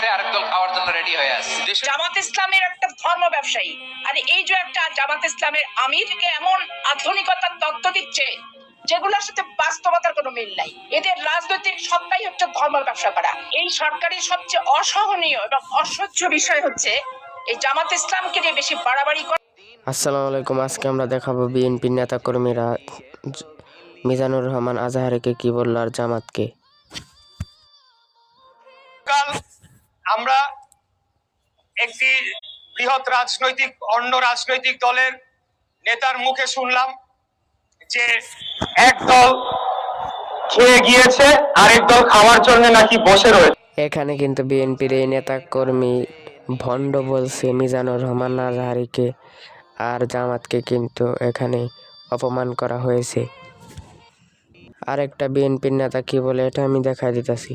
আছে, আরেক দল খাওয়ার জন্য রেডি হয়ে আছে। জামাত ইসলামের একটা ধর্ম ব্যবসায়ী, আর এই যে একটা জামাত ইসলামের আমিরকে এমন আধুনিকতার তত্ত্ব দিচ্ছে যেগুলোর সাথে বাস্তবতার কোনো মিল নাই। এদের রাজনৈতিক সত্তাই হচ্ছে ধর্ম ব্যবসা করা। এই সরকারের সবচেয়ে অসহনীয় এবং অসহ্য বিষয় হচ্ছে এই জামাত ইসলামকে নিয়ে বেশি বাড়াবাড়ি করে। আসসালামু আলাইকুম। আজকে আমরা দেখাবো বিএনপির নেতাকর্মীরা মিজানুর রহমান আজহারীকে কি বলল আর জামাতকে। আমরা একটি বৃহৎ অন্য রাজনৈতিক দলের নেতার মুখে শুনলাম যে এক দল খেয়ে গিয়েছে, আরেক দল খাওয়ার জন্য নাকি বসে রয়েছে। এখানে কিন্তু বিএনপির এই নেতাকর্মী ভণ্ড বলছে মিজানুর রহমান আজহারীকে, আর জামাতকে কিন্তু এখানে অপমান করা হয়েছে। আরেকটা বিএনপির নেতা কি বলে এটা আমি দেখাই দিতেছি।